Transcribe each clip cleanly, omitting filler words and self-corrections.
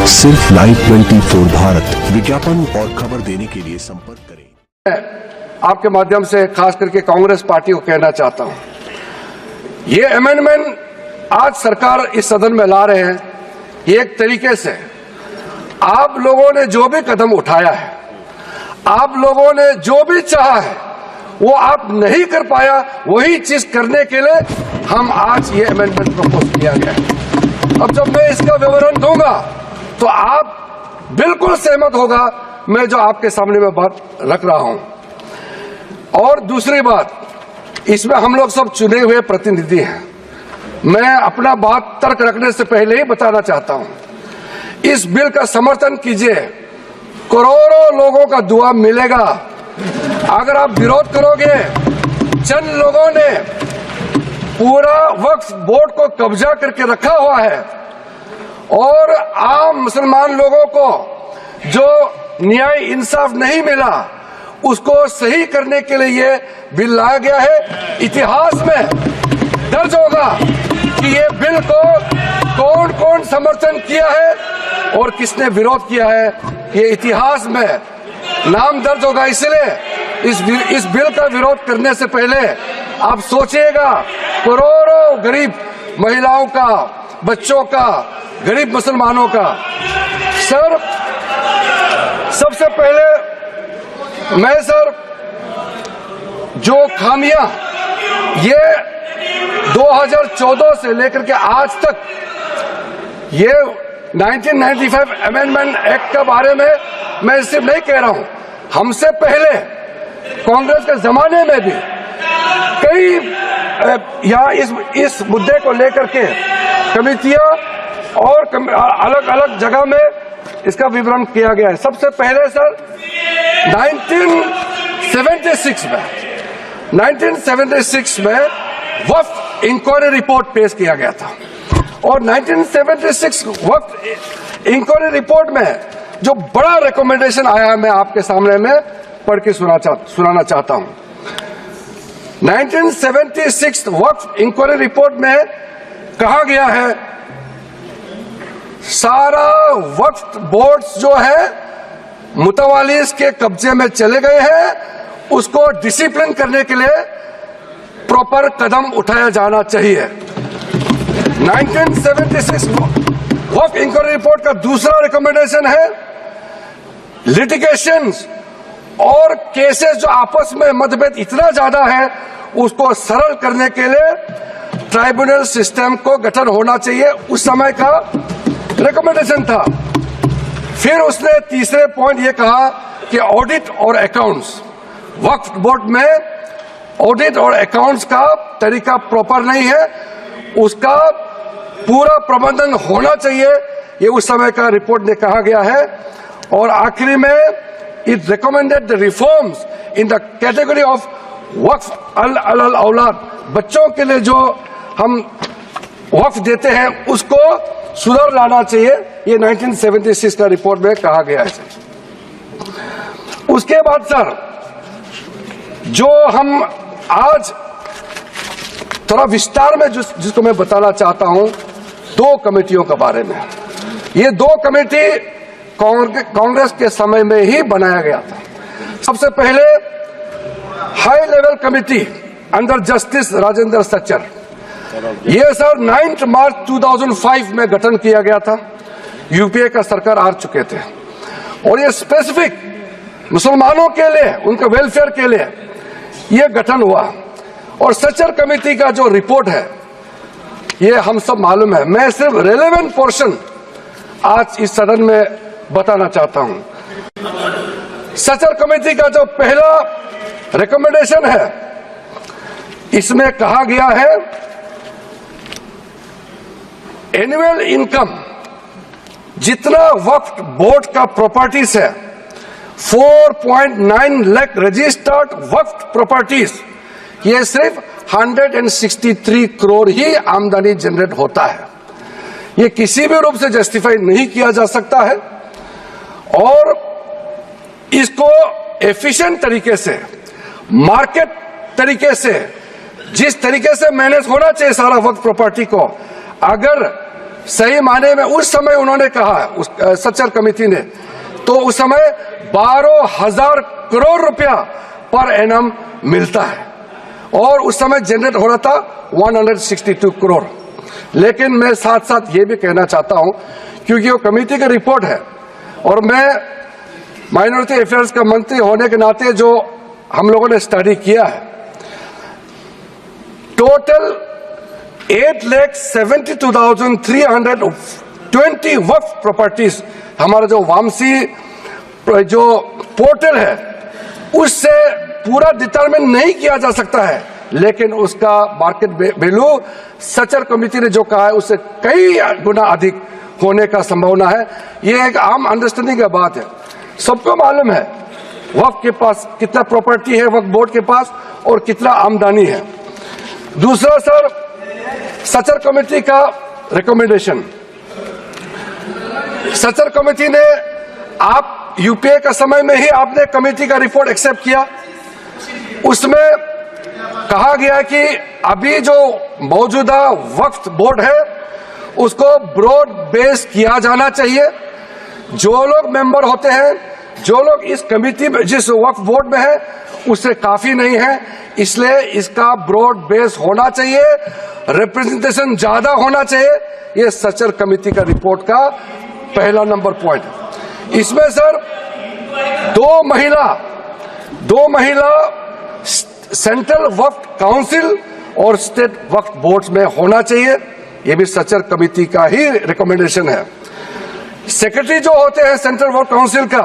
सिर्फ लाइव 24 भारत विज्ञापन और खबर देने के लिए संपर्क करें। आपके माध्यम से खास करके कांग्रेस पार्टी को कहना चाहता हूं, ये अमेंडमेंट आज सरकार इस सदन में ला रहे हैं, एक तरीके से आप लोगों ने जो भी कदम उठाया है, आप लोगों ने जो भी चाहा है, वो आप नहीं कर पाया, वही चीज करने के लिए हम आज ये अमेंडमेंट प्रपोज किया गया है। अब जब मैं इसका विवरण दूंगा तो आप बिल्कुल सहमत होगा मैं जो आपके सामने में बात रख रहा हूं। और दूसरी बात, इसमें हम लोग सब चुने हुए प्रतिनिधि हैं। मैं अपना बात तर्क रखने से पहले ही बताना चाहता हूं, इस बिल का समर्थन कीजिए, करोड़ों लोगों का दुआ मिलेगा। अगर आप विरोध करोगे, चंद लोगों ने पूरा वक्फ बोर्ड को कब्जा करके रखा हुआ है और आम मुसलमान लोगों को जो न्याय इंसाफ नहीं मिला उसको सही करने के लिए ये बिल लाया गया है। इतिहास में दर्ज होगा कि ये बिल को कौन कौन समर्थन किया है और किसने विरोध किया है, ये इतिहास में नाम दर्ज होगा। इसलिए इस बिल का विरोध करने से पहले आप सोचिएगा, करोड़ों गरीब महिलाओं का, बच्चों का, गरीब मुसलमानों का। सर, सबसे पहले मैं सर जो खामियां ये 2014 से लेकर के आज तक ये 1995 अमेंडमेंट एक्ट के बारे में मैं सिर्फ नहीं कह रहा हूं, हमसे पहले कांग्रेस के जमाने में भी कई यहाँ इस मुद्दे को लेकर के कमेटियां और अलग अलग जगह में इसका विवरण किया गया है। सबसे पहले सर 1976 में वक्फ इंक्वायरी रिपोर्ट पेश किया गया था और 1976 वक्फ इंक्वायरी रिपोर्ट में जो बड़ा रिकमेंडेशन आया मैं आपके सामने में पढ़ के सुनाना चाहता हूं। 1976 वक्फ इंक्वायरी रिपोर्ट में कहा गया है, सारा वक्फ बोर्ड्स जो है मुतवालिस के कब्जे में चले गए हैं, उसको डिसिप्लिन करने के लिए प्रॉपर कदम उठाया जाना चाहिए। 1976 वक्फ इंक्वायरी रिपोर्ट का दूसरा रिकमेंडेशन है, लिटिगेशंस और केसेस जो आपस में मतभेद इतना ज्यादा है उसको सरल करने के लिए ट्राइब्यूनल सिस्टम को गठन होना चाहिए, उस समय का रिकमेंडेशन था। फिर उसने तीसरे पॉइंट ये कहा कि ऑडिट और अकाउंट्स, वक्फ बोर्ड में ऑडिट और अकाउंट्स का तरीका प्रॉपर नहीं है, उसका पूरा प्रबंधन होना चाहिए, ये उस समय का रिपोर्ट में कहा गया है। और आखिरी में it recommended the reforms in the category of वक्फ अल औलाद, बच्चों के लिए जो हम वक्फ देते हैं उसको सुधार लाना चाहिए, ये 1976 का रिपोर्ट में कहा गया है। उसके बाद सर जो हम आज थोड़ा विस्तार में जिसको मैं बताना चाहता हूं, दो कमेटियों के बारे में। ये दो कमेटी कांग्रेस के समय में ही बनाया गया था। सबसे पहले high level committee under justice Rajendra Sachar, ये सर 9 मार्च 2005 में गठन किया गया था। यूपीए का सरकार आ चुके थे और ये स्पेसिफिक मुसलमानों के लिए, उनके वेलफेयर के लिए ये गठन हुआ। और सच्चर कमेटी का जो रिपोर्ट है ये हम सब मालूम है, मैं सिर्फ रेलेवेंट पोर्शन आज इस सदन में बताना चाहता हूं। सच्चर कमेटी का जो पहला रिकमेंडेशन है, इसमें कहा गया है एनुअल इनकम जितना वक्फ बोर्ड का प्रॉपर्टीज है 4.9 लाख रजिस्टर्ड वक्फ प्रॉपर्टीज, ये सिर्फ 163 करोड़ ही आमदनी जनरेट होता है। ये किसी भी रूप से जस्टिफाई नहीं किया जा सकता है और इसको एफिशिएंट तरीके से, मार्केट तरीके से, जिस तरीके से मैनेज होना चाहिए सारा वक्फ प्रॉपर्टी को, अगर सही माने में उस समय उन्होंने कहा, उस सच्चर कमेटी ने, तो उस समय 12,000 करोड़ रुपया पर एनम मिलता है और उस समय जनरेट हो रहा था 162 करोड़। लेकिन मैं साथ साथ ये भी कहना चाहता हूं, क्योंकि वो कमेटी की रिपोर्ट है और मैं माइनॉरिटी अफेयर्स का मंत्री होने के नाते जो हम लोगों ने स्टडी किया है, टोटल 8,72,320 वक्फ प्रॉपर्टीज हमारा जो वामसी जो पोर्टल है उससे पूरा डिटरमिन नहीं किया जा सकता है, लेकिन उसका मार्केट वैल्यू सचर कमेटी ने जो कहा है उससे कई गुना अधिक होने का संभावना है। ये एक आम अंडरस्टैंडिंग का बात है, सबको मालूम है वक्फ के पास कितना प्रॉपर्टी है, वक्फ बोर्ड के पास, और कितना आमदनी है। दूसरा सर, सचर कमेटी का रिकमेंडेशन, सचर कमेटी ने, आप यूपीए का समय में ही आपने कमेटी का रिपोर्ट एक्सेप्ट किया, उसमें कहा गया कि अभी जो मौजूदा वक्फ बोर्ड है उसको ब्रॉड बेस किया जाना चाहिए। जो लोग मेंबर होते हैं, जो लोग इस कमेटी में, जिस वक्फ बोर्ड में है, उससे काफी नहीं है, इसलिए इसका ब्रॉड बेस होना चाहिए, रिप्रेजेंटेशन ज्यादा होना चाहिए। ये सचर कमेटी का रिपोर्ट का पहला नंबर पॉइंट है। इसमें सर दो महिला सेंट्रल वक्फ काउंसिल और स्टेट वक्फ बोर्ड में होना चाहिए, ये भी सचर कमेटी का ही रिकमेंडेशन है। सेक्रेटरी जो होते हैं सेंट्रल वक्फ काउंसिल का,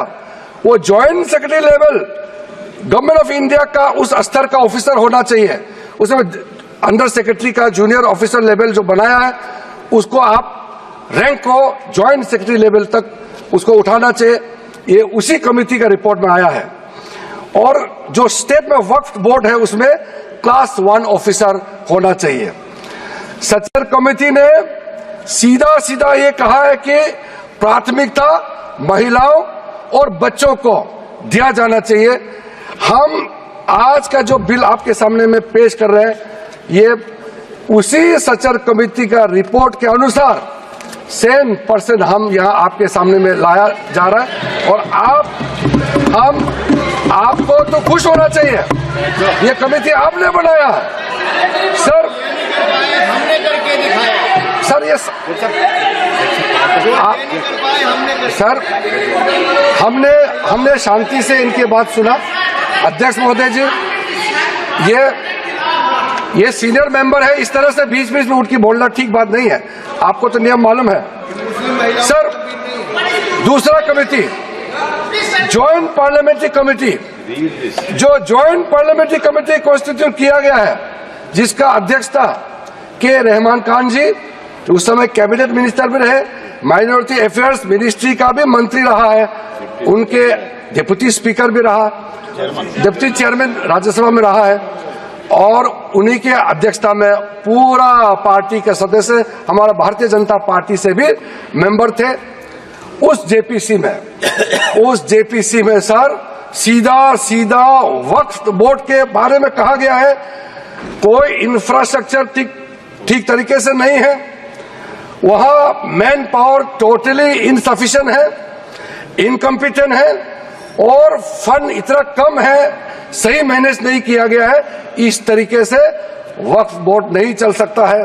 वो joint secretary level government of India का उस स्तर का ऑफिसर होना चाहिए। उसमें अंडर सेक्रेटरी का जूनियर ऑफिसर लेवल जो बनाया है, उसको आप रैंक को ज्वाइंट सेक्रेटरी लेवल तक उसको उठाना चाहिए, ये उसी कमेटी का रिपोर्ट में आया है। और जो स्टेट में वक्फ बोर्ड है उसमें क्लास 1 ऑफिसर होना चाहिए। सचर कमेटी ने सीधा सीधा ये कहा है कि प्राथमिकता महिलाओं और बच्चों को दिया जाना चाहिए। हम आज का जो बिल आपके सामने में पेश कर रहे हैं, ये उसी सचर कमेटी का रिपोर्ट के अनुसार 100% हम यहाँ आपके सामने में लाया जा रहा है। और आपको तो खुश होना चाहिए, ये कमेटी आपने बनाया सर, हमने करके दिखाया सर। ये सर, हमने शांति से इनकी बात सुना। अध्यक्ष महोदय जी, ये सीनियर मेंबर है, इस तरह से बीच बीच में उठ के बोलना ठीक बात नहीं है, आपको तो नियम मालूम है सर। दूसरा कमेटी, ज्वाइंट पार्लियामेंट्री कमेटी, जो ज्वाइंट पार्लियामेंट्री कमेटी कॉन्स्टिट्यूट किया गया है, जिसका अध्यक्षता के रहमान खान जी, उस समय कैबिनेट मिनिस्टर भी रहे, माइनॉरिटी अफेयर्स मिनिस्ट्री का भी मंत्री रहा है, उनके डिप्टी स्पीकर भी रहा, डिप्टी चेयरमैन राज्यसभा में रहा है, और उन्हीं के अध्यक्षता में पूरा पार्टी के सदस्य हमारा भारतीय जनता पार्टी से भी मेंबर थे। उस जेपीसी में सर सीधा वक्फ बोर्ड के बारे में कहा गया है, कोई इंफ्रास्ट्रक्चर ठीक तरीके से नहीं है, वहां मैन पावर टोटली इनसफिशिएंट है, इनकम्पिटेंट है, और फंड इतना कम है, सही मैनेज नहीं किया गया है। इस तरीके से वक्फ बोर्ड नहीं चल सकता है।